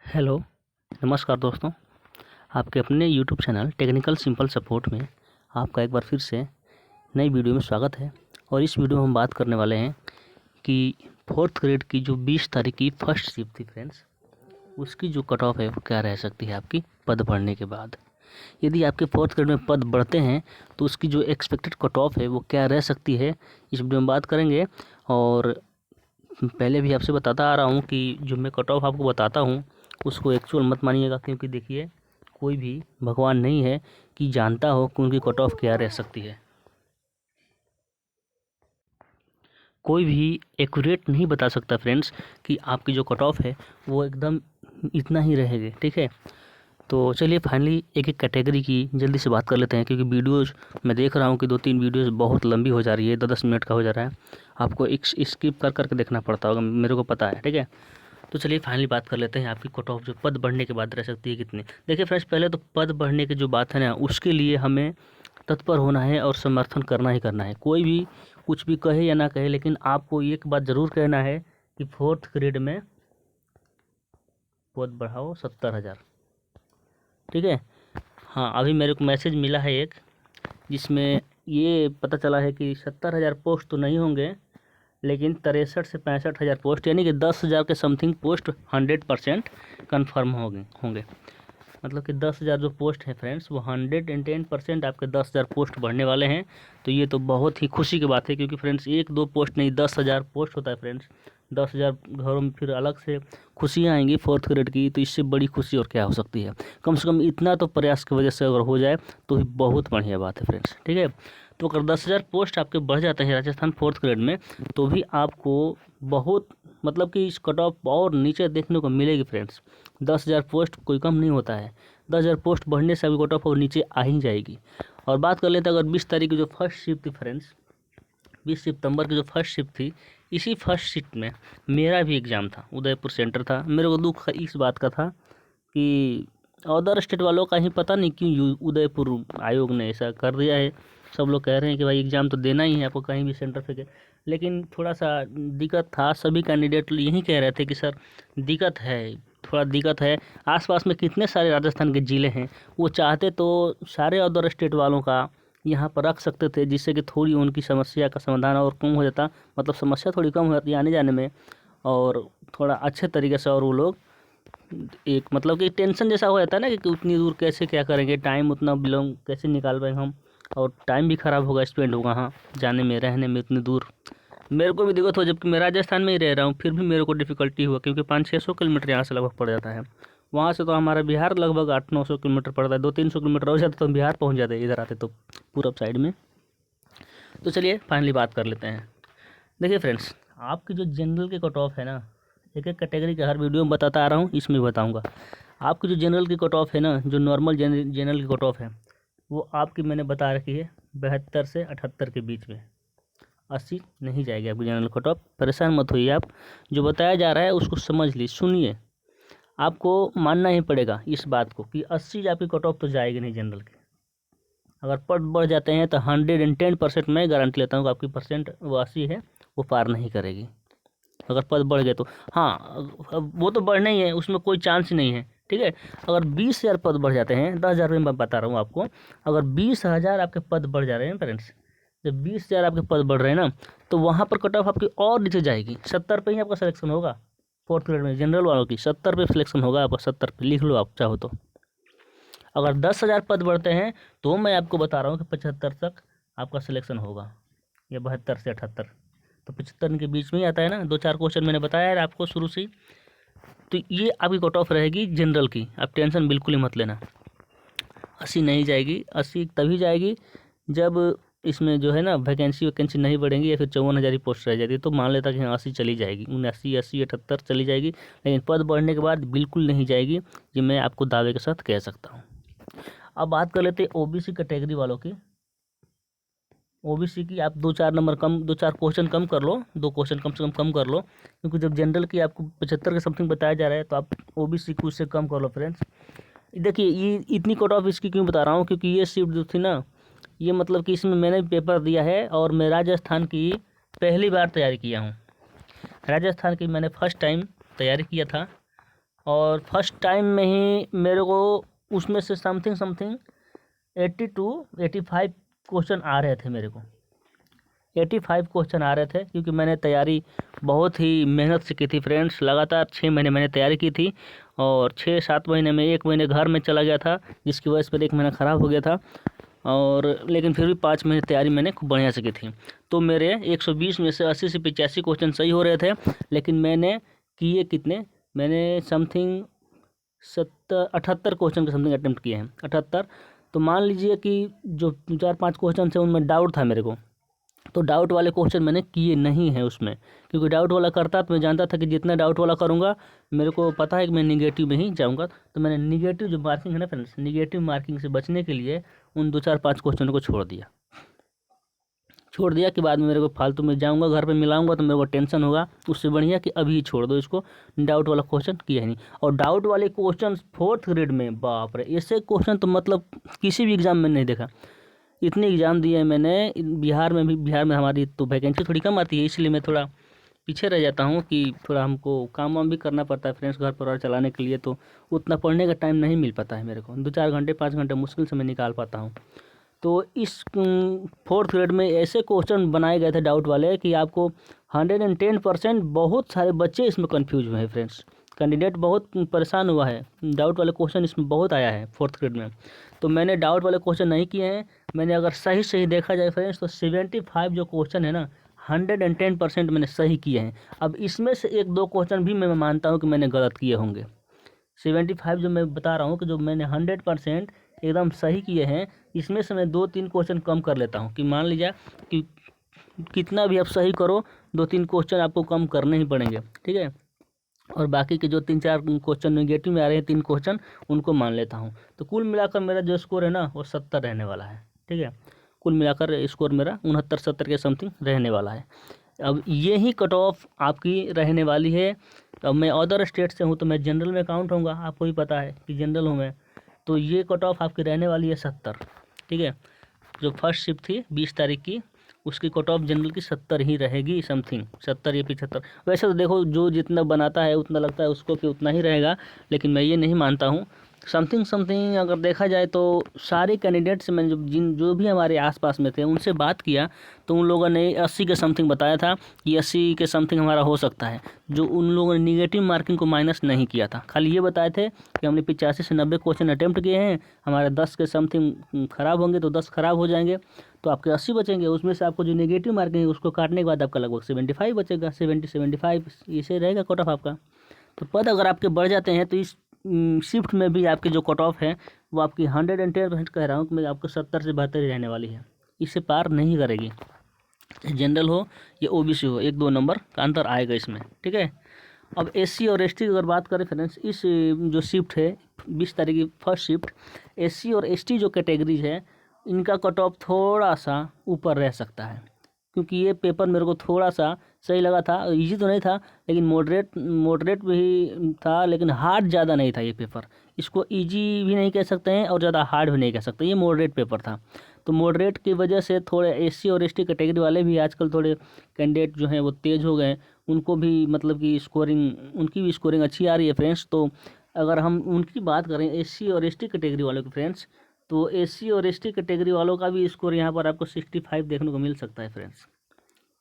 Hello, नमस्कार दोस्तों। आपके अपने YouTube channel technical simple support में आपका एक बार फिर से नई वीडियो में स्वागत है। और इस वीडियो में हम बात करने वाले हैं कि फोर्थ ग्रेड की जो 20 तारीख की फर्स्ट शिफ्ट थी फ्रेंड्स, उसकी जो कट ऑफ है वो क्या रह सकती है आपकी पद बढ़ने के बाद। यदि आपके फोर्थ ग्रेड में पद बढ़ते हैं तो उसकी जो एक्सपेक्टेड कट ऑफ है वो क्या रह सकती है, इस वीडियो में बात करेंगे। और पहले भी आपसे बताता आ रहा हूँ कि जो मैं कट ऑफ आपको बताता हूँ उसको एक्चुअल मत मानिएगा, क्योंकि देखिए कोई भी भगवान नहीं है कि जानता हो कि उनकी कट ऑफ क्या रह सकती है। कोई भी एक्यूरेट नहीं बता सकता फ्रेंड्स कि आपकी जो कट ऑफ है वो एकदम इतना ही रहेगी, ठीक है। तो चलिए फाइनली एक एक कैटेगरी की जल्दी से बात कर लेते हैं, क्योंकि वीडियोज़ मैं देख रहा हूँ कि 2-3 वीडियोज़ बहुत लंबी हो जा रही है, 10-10 मिनट का हो जा रहा है। आपको एक स्किप कर करके देखना पड़ता होगा, मेरे को पता है, ठीक है। तो चलिए फाइनली बात कर लेते हैं आपकी कट ऑफ जो पद बढ़ने के बाद रह सकती है कितनी। देखिए फ्रेंड्स, पहले तो पद बढ़ने की जो बात है ना, उसके लिए हमें तत्पर होना है और समर्थन करना ही करना है। कोई भी कुछ भी कहे या ना कहे, लेकिन आपको एक बात ज़रूर कहना है कि फोर्थ ग्रेड में पद बढ़ाओ 70,000, ठीक है। हाँ, अभी मेरे को मैसेज मिला है एक, जिसमें ये पता चला है कि 70,000 पोस्ट तो नहीं होंगे, लेकिन 63 से 65,000 पोस्ट, यानी कि 10,000 के समथिंग पोस्ट 100% कन्फर्म होंगे। मतलब कि 10,000 जो पोस्ट है फ्रेंड्स, वो 110% आपके 10,000 पोस्ट बढ़ने वाले हैं। तो ये तो बहुत ही खुशी की बात है, क्योंकि फ्रेंड्स एक दो पोस्ट नहीं, 10,000 पोस्ट होता है फ्रेंड्स। 10,000 घरों में फिर अलग से खुशियाँ आएंगी फोर्थ ग्रेड की, तो इससे बड़ी खुशी और क्या हो सकती है। कम से कम इतना तो प्रयास की वजह से अगर हो जाए तो ही बहुत बढ़िया बात है फ्रेंड्स, ठीक है। तो अगर 10,000 पोस्ट आपके बढ़ जाते हैं राजस्थान फोर्थ ग्रेड में, तो भी आपको बहुत मतलब कि इस कट ऑफ और नीचे देखने को मिलेगी फ्रेंड्स। 10,000 पोस्ट कोई कम नहीं होता है। 10,000 पोस्ट बढ़ने से अभी कट ऑफ और नीचे आ ही जाएगी। और बात कर लेते हैं अगर 20 तारीख की जो फर्स्ट शिफ्ट थी फ्रेंड्स, 20 सितंबर की जो फर्स्ट शिफ्ट थी, इसी फर्स्ट शिफ्ट में मेरा भी एग्ज़ाम था, उदयपुर सेंटर था। मेरे को दुख इस बात का था कि अदर स्टेट वालों का ही पता नहीं क्यों उदयपुर आयोग ने ऐसा कर दिया है। सब लोग कह रहे हैं कि भाई एग्ज़ाम तो देना ही है आपको, कहीं भी सेंटर पे। लेकिन थोड़ा सा दिक्कत था, सभी कैंडिडेट यही कह रहे थे कि सर दिक्कत है, थोड़ा दिक्कत है। आसपास में कितने सारे राजस्थान के ज़िले हैं, वो चाहते तो सारे अदर स्टेट वालों का यहाँ पर रख सकते थे, जिससे कि थोड़ी उनकी समस्या का समाधान और कम हो जाता। मतलब समस्या थोड़ी कम हो जाती आने जाने में, और थोड़ा अच्छे तरीके से और वो लोग एक मतलब कि टेंशन जैसा हो जाता है ना कि उतनी दूर कैसे क्या करेंगे, टाइम उतना बिलोंग कैसे निकाल पाएंगे हम, और टाइम भी ख़राब होगा, स्पेंड होगा हाँ जाने में रहने में इतनी दूर। मेरे को भी दिक्कत हो, जबकि मैं राजस्थान में ही रह रहा हूँ, फिर भी मेरे को डिफ़िकल्टी हुआ, क्योंकि 500-600 किलोमीटर यहाँ से लगभग पड़ जाता है। वहाँ से तो हमारा बिहार लगभग 800-900 किलोमीटर पड़ता है, 200-300 किलोमीटर हो जाता तो हम बिहार पहुँच जाते इधर आते तो, पूरब साइड में। तो चलिए फाइनली बात कर लेते हैं। देखिए फ्रेंड्स, आपकी जो जनरल की कट ऑफ है ना, एक एक कैटेगरी के हर वीडियो में बताता आ रहा हूँ, इसमें बताऊँगा। आपकी जो जनरल की कट ऑफ है ना, जो नॉर्मल जनरल की कट ऑफ है, वो आपकी मैंने बता रखी है 72 से 78 के बीच में। 80 नहीं जाएगी आपकी जनरल कट ऑफ, परेशान मत होइए आप। जो बताया जा रहा है उसको समझ लीजिए, सुनिए। आपको मानना ही पड़ेगा इस बात को कि 80 आपकी कट ऑफ तो जाएगी नहीं जनरल की। अगर पद बढ़ जाते हैं तो 110% मैं गारंटी लेता हूँ कि आपकी परसेंट वो 80 है वो पार नहीं करेगी। अगर पद बढ़ गए तो हाँ, अब वो तो बढ़ना ही है, उसमें कोई चांस ही नहीं है, ठीक है। अगर 20,000 पद बढ़ जाते हैं, 10,000 में मैं बता रहा हूँ आपको, अगर 20,000 आपके पद बढ़ जा रहे हैं फ्रेंड्स, जब 20,000 आपके पद बढ़ रहे हैं ना, तो वहाँ पर कट ऑफ आपकी और नीचे जाएगी। 70 पे ही आपका सिलेक्शन होगा। फोर्थ ग्रेड में जनरल वालों की 70 पे सिलेक्शन होगा आपका, 70 पे लिख लो आप चाहो तो। अगर 10,000 पद बढ़ते हैं तो मैं आपको बता रहा हूँ कि 75 तक आपका सिलेक्शन होगा, या 72 से 78, तो 75 के बीच में ही आता है ना। 2-4 क्वेश्चन मैंने बताया है आपको शुरू से ही। तो ये आपकी कट ऑफ रहेगी जनरल की, आप टेंशन बिल्कुल ही मत लेना। 80 नहीं जाएगी, 80 तभी जाएगी जब इसमें जो है ना वैकेंसी नहीं बढ़ेंगी, या फिर 54,000 ही पोस्ट रह जाती है, तो मान लेता कि हाँ 80 चली जाएगी, 79, 80, 78 चली जाएगी। लेकिन पद बढ़ने के बाद बिल्कुल नहीं जाएगी, ये मैं आपको दावे के साथ कह सकता हूँ। अब बात कर लेते हैं ओबीसी कैटेगरी वालों की। ओबीसी की आप 2-4 नंबर कम, 2-4 क्वेश्चन कम कर लो, 2 क्वेश्चन कम से कम कर लो, क्योंकि जब जनरल की आपको 75 के समथिंग बताया जा रहा है, तो आप ओबीसी को उससे कम कर लो फ्रेंड्स। देखिए ये इतनी कट ऑफ इसकी क्यों बता रहा हूँ, क्योंकि ये शिफ्ट जो थी ना, ये मतलब कि इसमें मैंने पेपर दिया है, और मैं राजस्थान की पहली बार तैयारी किया हूँ। राजस्थान की मैंने फर्स्ट टाइम तैयारी किया था, और फर्स्ट टाइम में ही मेरे को उसमें से समथिंग 85 क्वेश्चन आ रहे थे मेरे को। 85 क्वेश्चन आ रहे थे, क्योंकि मैंने तैयारी बहुत ही मेहनत से की थी फ्रेंड्स। लगातार 6 महीने मैंने तैयारी की थी, और 6-7 महीने में 1 महीने घर में चला गया था, जिसकी वजह से मेरा 1 महीना ख़राब हो गया था। और लेकिन फिर भी 5 महीने तैयारी मैंने खूब बढ़िया से की थी। तो मेरे 120 में से 80 से 85 क्वेश्चन सही हो रहे थे, लेकिन मैंने किए कितने, मैंने समथिंग 78 क्वेश्चन के समथिंग अटेम्प्ट किए हैं, 78। तो मान लीजिए कि जो 4-5 क्वेश्चन थे उनमें डाउट था मेरे को, तो डाउट वाले क्वेश्चन मैंने किए नहीं हैं उसमें, क्योंकि डाउट वाला करता तो मैं जानता था कि जितना डाउट वाला करूँगा मेरे को पता है कि मैं निगेटिव में ही जाऊँगा। तो मैंने निगेटिव जो मार्किंग है ना फ्रेंड्स, निगेटिव मार्किंग से बचने के लिए उन 2-4-5 क्वेश्चनों को छोड़ दिया कि बाद में मेरे को फालतू में जाऊंगा घर पे मिलाऊंगा तो मेरे को टेंशन होगा। उससे बढ़िया कि अभी छोड़ दो इसको, डाउट वाला क्वेश्चन किया ही नहीं। और डाउट वाले क्वेश्चन 4th ग्रेड में, बाप रे, ऐसे क्वेश्चन तो मतलब किसी भी एग्ज़ाम में नहीं देखा। इतने एग्ज़ाम दिए मैंने बिहार में हमारी तो वैकेंसी थोड़ी कम आती है, इसलिए मैं थोड़ा पीछे रह जाता हूँ कि थोड़ा हमको काम वाम भी करना पड़ता है फ्रेंड्स, घर परिवार चलाने के लिए, तो उतना पढ़ने का टाइम नहीं मिल पाता है मेरे को। 2-4 घंटे 5 घंटे मुश्किल से मैं निकाल पाता हूँ। तो इस 4th ग्रेड में ऐसे क्वेश्चन बनाए गए थे डाउट वाले कि आपको 110%, बहुत सारे बच्चे इसमें कंफ्यूज हुए हैं फ्रेंड्स। कैंडिडेट बहुत परेशान हुआ है, डाउट वाले क्वेश्चन इसमें बहुत आया है 4th ग्रेड में। तो मैंने डाउट वाले क्वेश्चन नहीं किए हैं। मैंने अगर सही देखा जाए फ्रेंड्स तो 75 जो क्वेश्चन है ना, 110% मैंने सही किए हैं। अब इसमें से 1-2 क्वेश्चन भी मैं मानता हूँ कि मैंने गलत किए होंगे। 75 जो मैं बता रहा हूँ कि जो मैंने 100% एकदम सही किए हैं, इसमें से मैं 2-3 क्वेश्चन कम कर लेता हूँ, कि मान लीजिए कि कितना भी आप सही करो 2-3 क्वेश्चन आपको कम करने ही पड़ेंगे, ठीक है। और बाकी के जो 3-4 क्वेश्चन नेगेटिव में आ रहे हैं, 3 क्वेश्चन, उनको मान लेता हूँ। तो कुल मिलाकर मेरा जो स्कोर है ना वो 70 रहने वाला है, ठीक है। कुल मिलाकर स्कोर मेरा 69-70 के समथिंग रहने वाला है। अब ये ही कट ऑफ आपकी रहने वाली है। अब मैं अदर स्टेट से हूँ तो मैं जनरल में काउंट होऊंगा, आपको भी पता है कि जनरल हूँ मैं। तो ये कट ऑफ आपकी रहने वाली है 70, ठीक है। जो फर्स्ट शिफ्ट थी 20 तारीख की, उसकी कट ऑफ जनरल की 70 ही रहेगी, समथिंग 70 या 75। वैसे तो देखो जो जितना बनाता है उतना लगता है उसको कि उतना ही रहेगा, लेकिन मैं ये नहीं मानता हूँ। समथिंग अगर देखा जाए तो सारे कैंडिडेट से मैंने जो भी हमारे आसपास में थे उनसे बात किया, तो उन लोगों ने 80 के समथिंग बताया था कि 80 के समथिंग हमारा हो सकता है। जो उन लोगों ने निगेटिव मार्किंग को माइनस नहीं किया था, खाली ये बताए थे कि हमने 85 से 90 क्वेश्चन अटैम्प्ट किए हैं, हमारे 10 के समथिंग ख़राब होंगे तो 10 ख़राब हो जाएंगे, तो आपके 80 बचेंगे। उसमें से आपको जो नेगेटिव मार्किंग है उसको काटने के बाद आपका लगभग 75 बचेगा, 70-75 इसे रहेगा कट ऑफ आपका। तो पद अगर आपके बढ़ जाते हैं तो इस शिफ्ट में भी आपकी जो कट ऑफ है वो आपकी 110% कह रहा हूँ कि मैं आपको 70 से 72 ही रहने वाली है, इससे पार नहीं करेगी। जनरल हो या ओबीसी हो, 1-2 नंबर का अंतर आएगा इसमें, ठीक है। अब एससी और एसटी की अगर बात करें फ्रेंड्स, इस जो शिफ्ट है 20 तारीख की फर्स्ट शिफ्ट, एससी और एसटी जो कैटेगरीज है इनका कट ऑफ थोड़ा सा ऊपर रह सकता है, क्योंकि ये पेपर मेरे को थोड़ा सा सही लगा था। इजी तो नहीं था, लेकिन मॉडरेट भी था, लेकिन हार्ड ज़्यादा नहीं था ये पेपर। इसको इजी भी नहीं कह सकते हैं और ज़्यादा हार्ड भी नहीं कह सकते, ये मॉडरेट पेपर था। तो मॉडरेट की वजह से थोड़े एससी और एसटी कैटेगरी वाले भी आजकल थोड़े कैंडिडेट जो हैं वो तेज़ हो गए, उनको भी मतलब कि उनकी भी स्कोरिंग अच्छी आ रही है फ्रेंड्स। तो अगर हम उनकी बात करें एससी और एसटी कैटेगरी वालों की फ्रेंड्स, तो एससी और एसटी कैटेगरी वालों का भी स्कोर यहाँ पर आपको 65 देखने को मिल सकता है फ्रेंड्स।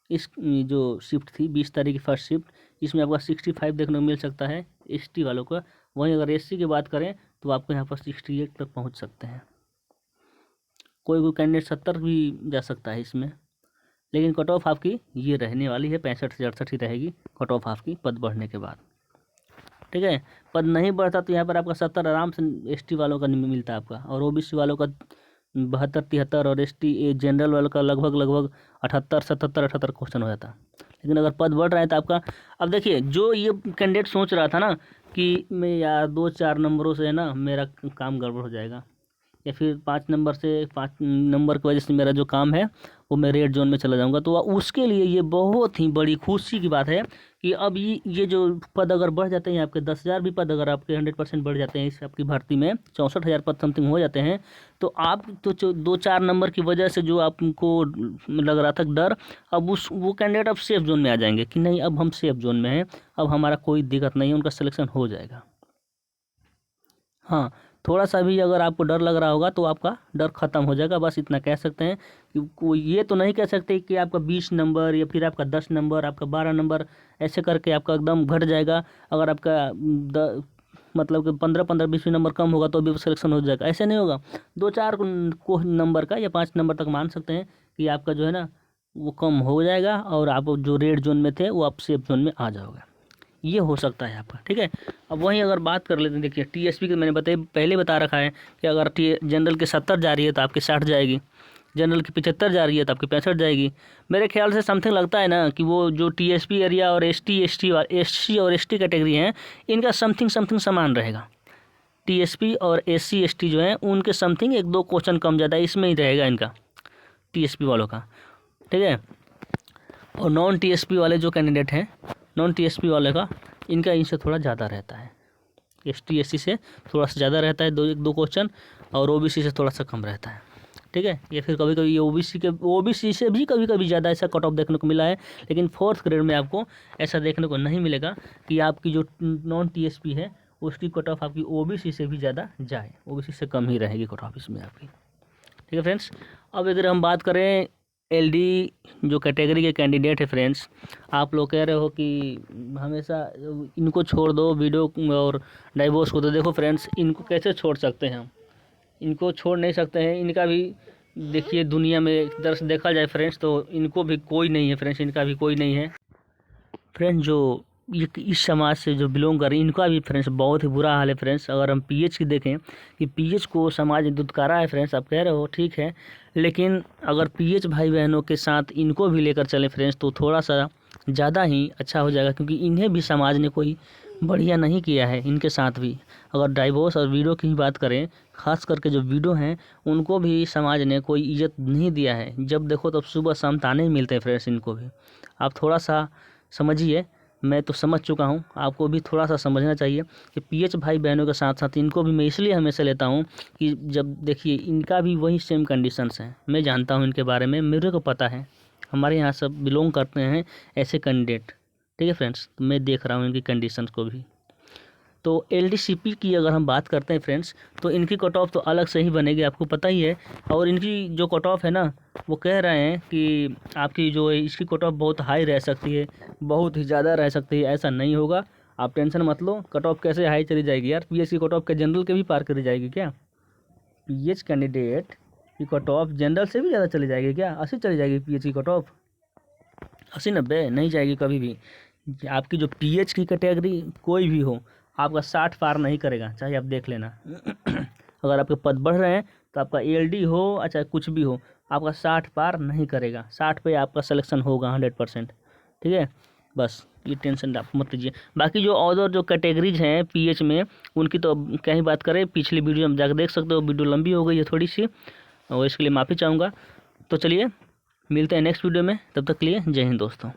इस जो शिफ्ट थी 20 तारीख की फर्स्ट शिफ्ट, इसमें आपका 65 देखने को मिल सकता है एसटी वालों का। वहीं अगर एससी की बात करें तो आपको यहाँ पर 68 तक पहुँच सकते हैं। कोई कैंडिडेट 70 भी जा सकता है इसमें, लेकिन कट ऑफ आपकी ये रहने वाली है 65 से 68 ही रहेगी कट ऑफ आपकी पद बढ़ने के बाद, ठीक है। पद नहीं बढ़ता तो यहाँ पर आपका 70 आराम से एसटी वालों का मिलता है आपका, और ओबीसी वालों का 72-73, और एसटी जनरल वालों का लगभग 78-77-78 क्वेश्चन हो जाता। लेकिन अगर पद बढ़ रहा है तो आपका, अब देखिए जो ये कैंडिडेट सोच रहा था ना कि मैं यार 2-4 नंबरों से है ना मेरा काम गड़बड़ हो जाएगा, या फिर 5 नंबर की वजह से मेरा जो काम है वो मैं रेड जोन में चला जाऊंगा, तो उसके लिए ये बहुत ही बड़ी खुशी की बात है कि अब ये जो पद अगर बढ़ जाते हैं आपके 10,000 भी पद अगर आपके 100% बढ़ जाते हैं इस आपकी भर्ती में 64,000 पद समथिंग हो जाते हैं, तो आप तो 2-4 नंबर की वजह से जो आपको लग रहा था डर, अब वो कैंडिडेट अब सेफ जोन में आ जाएंगे कि नहीं अब हम सेफ जोन में हैं, अब हमारा कोई दिक्कत नहीं है, उनका सिलेक्शन हो जाएगा। हाँ, थोड़ा सा भी अगर आपको डर लग रहा होगा तो आपका डर ख़त्म हो जाएगा। बस इतना कह सकते हैं कि कोई ये तो नहीं कह सकते कि आपका 20 नंबर या फिर आपका 10 नंबर, आपका 12 नंबर ऐसे करके आपका एकदम घट जाएगा। अगर आपका मतलब कि 15-15, 20 नंबर कम होगा तो भी सिलेक्शन हो जाएगा, ऐसे नहीं होगा। 2-4 को नंबर का या 5 नंबर तक मान सकते हैं कि आपका जो है ना वो कम हो जाएगा और आप जो रेड जोन में थे वो आप सेफ जोन में आ जाओगे। ये हो सकता है आपका, ठीक है। अब वहीं अगर बात कर लेते हैं, देखिए टीएसपी की मैंने पहले बता रखा है कि अगर जनरल की 70 जा रही है तो आपकी 60 जाएगी, जनरल की 75 जा रही है तो आपकी 65 जाएगी। मेरे ख्याल से समथिंग लगता है ना कि वो जो टीएसपी एरिया और एससी और एसटी कैटेगरी हैं इनका समथिंग समान रहेगा। टीएसपी और एससी एसटी जो हैं उनके समथिंग 1-2 क्वेश्चन कम ज़्यादा इसमें ही रहेगा इनका, टीएसपी वालों का, ठीक है। और नॉन टीएसपी वाले जो कैंडिडेट हैं, नॉन टीएसपी वाले का इनका इनसे थोड़ा ज़्यादा रहता है, एसटी एससी से थोड़ा सा ज़्यादा रहता है 2 क्वेश्चन, और ओबीसी से थोड़ा सा कम रहता है, ठीक है। या फिर कभी कभी ये ओबीसी से भी कभी कभी ज़्यादा ऐसा कट ऑफ देखने को मिला है, लेकिन 4th ग्रेड में आपको ऐसा देखने को नहीं मिलेगा कि आपकी जो नॉन टीएसपी है उसकी कट ऑफ आपकी ओबीसी से भी ज़्यादा जाए, ओबीसी से कम ही रहेगी कट ऑफ इसमें आपकी, ठीक है फ्रेंड्स। अब अगर हम बात करें एलडी जो कैटेगरी के कैंडिडेट है फ्रेंड्स, आप लोग कह रहे हो कि हमेशा इनको छोड़ दो वीडियो और डाइवोर्स को, तो देखो फ्रेंड्स इनको कैसे छोड़ सकते हैं हम, इनको छोड़ नहीं सकते हैं। इनका भी देखिए दुनिया में एक तरह से देखा जाए फ्रेंड्स तो इनको भी कोई नहीं है फ्रेंड्स, इनका भी कोई नहीं है फ्रेंड्स। जो ये इस समाज से जो बिलोंग कर रही है इनका भी फ्रेंड्स बहुत ही बुरा हाल है फ्रेंड्स। अगर हम पीएच की देखें कि पीएच को समाज ने दुत्कारा है फ्रेंड्स, आप कह रहे हो ठीक है, लेकिन अगर पीएच भाई बहनों के साथ इनको भी लेकर चले फ्रेंड्स तो थोड़ा सा ज़्यादा ही अच्छा हो जाएगा, क्योंकि इन्हें भी समाज ने कोई बढ़िया नहीं किया है इनके साथ भी। अगर डाइवोर्स और वीडियो की ही बात करें, खास करके जो वीडियो हैं उनको भी समाज ने कोई इज्जत नहीं दिया है। जब देखो तब सुबह शाम ताने ही मिलते हैं फ्रेंड्स इनको भी। आप थोड़ा सा समझिए, मैं तो समझ चुका हूँ, आपको भी थोड़ा सा समझना चाहिए कि पीएच भाई बहनों के साथ साथ इनको भी मैं इसलिए हमेशा लेता हूँ कि जब देखिए इनका भी वही सेम कंडीशंस हैं, मैं जानता हूँ इनके बारे में, मेरे को पता है, हमारे यहाँ सब बिलोंग करते हैं ऐसे कैंडिडेट, ठीक है फ्रेंड्स। तो मैं देख रहा हूँ इनकी कंडीशंस को भी। तो एलडीसीपी की अगर हम बात करते हैं फ्रेंड्स तो इनकी कट ऑफ तो अलग से ही बनेगी, आपको पता ही है। और इनकी जो कट ऑफ है ना वो कह रहे हैं कि आपकी जो है इसकी कट ऑफ बहुत हाई रह सकती है, बहुत ही ज़्यादा रह सकती है। ऐसा नहीं होगा, आप टेंशन मत लो। कट ऑफ कैसे हाई चली जाएगी यार, पीएच की कट ऑफ के जनरल के भी पार करी जाएगी क्या? पीएच कैंडिडेट की कट ऑफ जनरल से भी ज़्यादा चली जाएगी क्या? 80 चली जाएगी पीएच की कट ऑफ? 80-90 नहीं जाएगी कभी भी। आपकी जो पीएच की कैटेगरी कोई भी हो आपका 60 पार नहीं करेगा, चाहे आप देख लेना। अगर आपके पद बढ़ रहे हैं तो आपका एलडी हो अच्छा कुछ भी हो, आपका 60 पार नहीं करेगा। 60 पे आपका सिलेक्शन होगा 100%, ठीक है। बस ये टेंशन आप मत लीजिए। बाकी जो अदर जो कैटेगरीज हैं पीएच में उनकी तो क्या ही बात करें, पिछली वीडियो में जाकर देख सकते हो, वीडियो लंबी हो गई है थोड़ी सी और इसके लिए माफ़ी चाहूँगा। तो चलिए मिलते हैं नेक्स्ट वीडियो में, तब तक के लिए जय हिंद दोस्तों।